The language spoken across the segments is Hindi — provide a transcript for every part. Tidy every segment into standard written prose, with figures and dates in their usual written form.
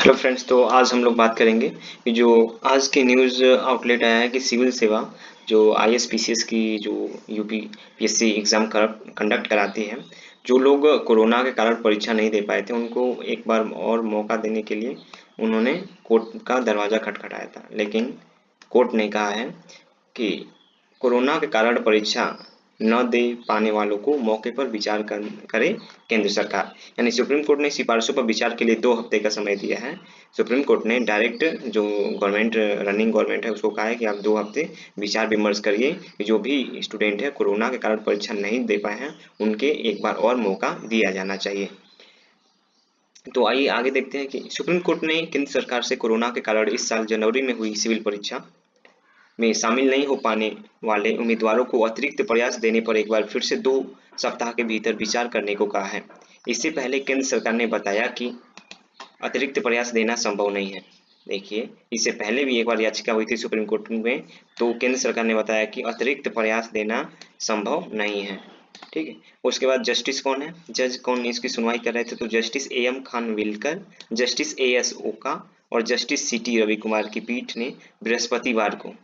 हेलो फ्रेंड्स, तो आज हम लोग बात करेंगे कि जो आज की न्यूज़ आउटलेट आया है कि सिविल सेवा जो आईएसपीसीएस की जो यूपीपीएससी एग्ज़ाम कंडक्ट कराती है, जो लोग कोरोना के कारण परीक्षा नहीं दे पाए थे उनको एक बार और मौका देने के लिए उन्होंने कोर्ट का दरवाज़ा खटखटाया था। लेकिन कोर्ट ने कहा है कि कोरोना के कारण परीक्षा न दे पाने वालों को मौके पर विचार करे केंद्र सरकार। यानी सुप्रीम कोर्ट ने सिफारिशों पर विचार के लिए 2 हफ्ते का समय दिया है। सुप्रीम कोर्ट ने डायरेक्ट जो रनिंग गवर्नमेंट है उसको कहा है कि आप 2 हफ्ते विचार विमर्श करिए कि जो भी स्टूडेंट है कोरोना के कारण परीक्षा नहीं दे पाए हैं उनके एक बार और मौका दिया जाना चाहिए। तो आइए आगे देखते हैं कि सुप्रीम कोर्ट ने केंद्र सरकार से कोरोना के कारण इस साल जनवरी में हुई सिविल परीक्षा में शामिल नहीं हो पाने वाले उम्मीदवारों को अतिरिक्त प्रयास देने पर एक बार फिर से 2 सप्ताह के भीतर विचार करने को कहा है। इससे पहले केंद्र सरकार ने बताया कि अतिरिक्त प्रयास देना संभव नहीं है। देखिए, इससे पहले भी एक बार याचिका हुई थी सुप्रीम कोर्ट में, तो केंद्र सरकार ने बताया कि अतिरिक्त प्रयास देना संभव नहीं है। ठीक है। उसके बाद जस्टिस कौन है, जज कौन इसकी सुनवाई कर रहे थे, तो justice A M Khanwilkar, justice A S Oka और जस्टिस सीटी रवि कुमार की पीठ ने बृहस्पतिवार को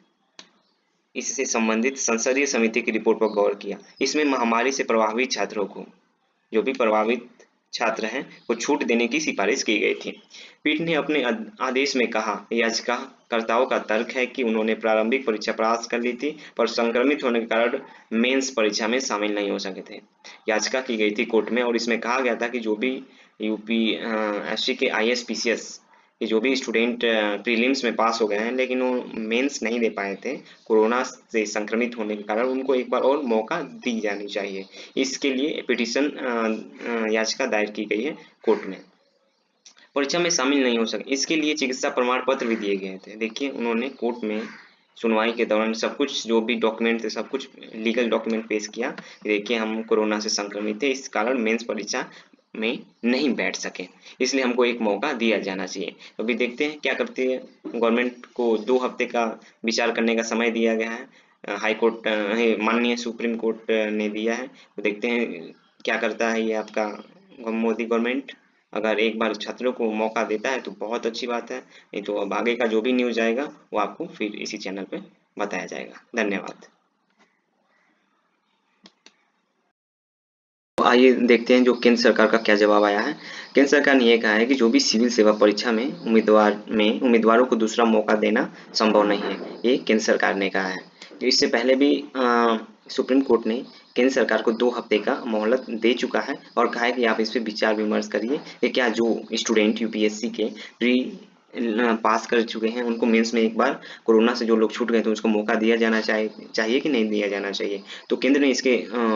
इससे संबंधित संसदीय समिति की रिपोर्ट पर गौर किया। इसमें महामारी से प्रभावित छात्रों को, जो भी प्रभावित छात्र हैं, को छूट देने की सिफारिश की गई थी। पीठ ने अपने आदेश में कहा, याचिकाकर्ताओं का तर्क है कि उन्होंने प्रारंभिक परीक्षा पास कर ली थी पर संक्रमित होने के कारण मेंस परीक्षा में शामिल नहीं हो सके थे। याचिका की गई थी कोर्ट में और इसमें कहा गया था कि जो भी यूपीएससी के आईएसपीसीएस कि जो भी स्टूडेंट प्रीलिम्स में पास हो गए हैं लेकिन वो मेंस नहीं दे पाए थे कोरोना से संक्रमित होने के कारण, उनको एक बार और मौका दी जानी चाहिए। इसके लिए पिटीशन याचिका दायर की गई है कोर्ट में। परीक्षा में शामिल नहीं हो सके, इसके लिए चिकित्सा प्रमाण पत्र भी दिए गए थे। देखिए, उन्होंने कोर्ट में सुनवाई के दौरान सब कुछ जो भी डॉक्यूमेंट थे सब कुछ लीगल डॉक्यूमेंट पेश किया। देखिए, हम कोरोना से संक्रमित थे, इस कारण मेंस परीक्षा में नहीं बैठ सके, इसलिए हमको एक मौका दिया जाना चाहिए। तो अभी देखते हैं क्या करती है गवर्नमेंट। को 2 हफ्ते का विचार करने का समय दिया गया है। हाई कोर्ट माननीय सुप्रीम कोर्ट ने दिया है। तो देखते हैं क्या करता है ये आपका मोदी गवर्नमेंट। अगर एक बार छात्रों को मौका देता है तो बहुत अच्छी बात है, नहीं तो अब आगे का जो भी न्यूज़ आएगा वो आपको फिर इसी चैनल पे बताया जाएगा। धन्यवाद। तो आइए देखते हैं जो केंद्र सरकार का क्या जवाब आया है। केंद्र सरकार ने ये कहा है कि जो भी सिविल सेवा परीक्षा में उम्मीदवारों को दूसरा मौका देना संभव नहीं है। ये केंद्र सरकार ने कहा है। तो इससे पहले भी सुप्रीम कोर्ट ने केंद्र सरकार को 2 हफ्ते का मोहलत दे चुका है और कहा है कि आप इस पे विचार विमर्श करिए कि क्या जो स्टूडेंट यूपीएससी के प्री पास कर चुके हैं उनको मेंस में एक बार कोरोना से जो लोग छूट गए थे उसको मौका दिया जाना चाहिए कि नहीं दिया जाना चाहिए। तो केंद्र ने इसके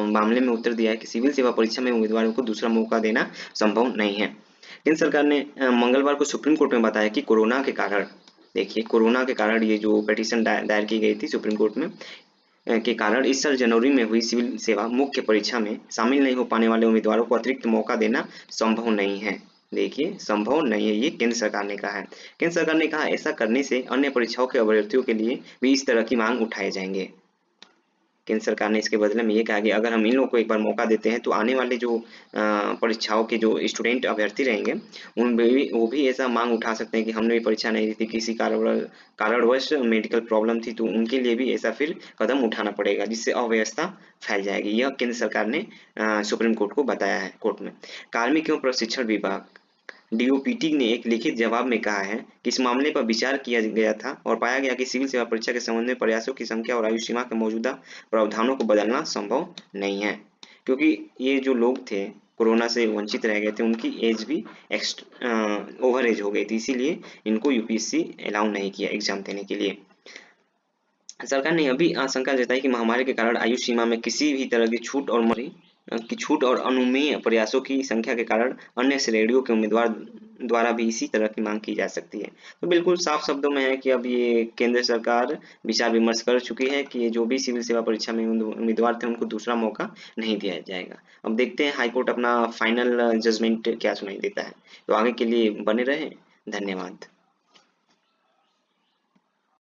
मामले में उत्तर दिया है कि सिविल सेवा परीक्षा में उम्मीदवारों को दूसरा मौका देना संभव नहीं है। केंद्र सरकार ने मंगलवार को सुप्रीम कोर्ट में बताया कि कोरोना के कारण, देखिए कोरोना के कारण ये जो पिटीशन दायर की गई थी सुप्रीम कोर्ट में के कारण इस साल जनवरी में हुई सिविल सेवा मुख्य परीक्षा में शामिल नहीं हो पाने वाले उम्मीदवारों को अतिरिक्त मौका देना संभव नहीं है। देखिए, संभव नहीं है, ये केंद्र सरकार ने कहा है। केंद्र सरकार ने कहा ऐसा करने से अन्य परीक्षाओं के अभ्यर्थियों के लिए भी इस तरह की मांग उठाए जाएंगे। केंद्र सरकार ने इसके बदले में ये कहा कि अगर हम इन लोगों को एक बार मौका देते हैं तो आने वाले जो परीक्षाओं के जो स्टूडेंट अभ्यर्थी रहेंगे उनमें भी वो भी ऐसा मांग उठा सकते हैं कि हमने भी परीक्षा नहीं दी थी, किसी कारणवश मेडिकल प्रॉब्लम थी, तो उनके लिए भी ऐसा फिर कदम उठाना पड़ेगा जिससे अव्यवस्था फैल जाएगी। यह केंद्र सरकार ने सुप्रीम कोर्ट को बताया है कोर्ट में। कार्मिक एवं प्रशिक्षण विभाग डीओपीटी ने एक लिखित जवाब में कहा है कि इस मामले पर विचार किया गया था और पाया गया कि सिविल सेवा परीक्षा के संबंध में प्रयासों की संख्या और आयु सीमा के मौजूदा प्रावधानों को बदलना संभव नहीं है, क्योंकि ये जो लोग थे कोरोना से वंचित रह गए थे उनकी एज भी ओवर एज हो गई थी, इसीलिए इनको यूपीएससी अलाउ नहीं किया एग्जाम देने के लिए। सरकार ने यह भी आशंका जताई कि महामारी के कारण आयु सीमा में किसी भी तरह की छूट और अनुमेय प्रयासों की संख्या के कारण अन्य श्रेणियों के उम्मीदवार द्वारा भी इसी तरह की मांग की जा सकती है। तो बिल्कुल साफ शब्दों में है कि अब ये केंद्र सरकार विचार विमर्श कर चुकी है कि ये जो भी सिविल सेवा परीक्षा में उम्मीदवार थे उनको दूसरा मौका नहीं दिया जाएगा। अब देखते हैं हाईकोर्ट अपना फाइनल जजमेंट क्या सुनाई देता है। तो आगे के लिए बने रहें। धन्यवाद।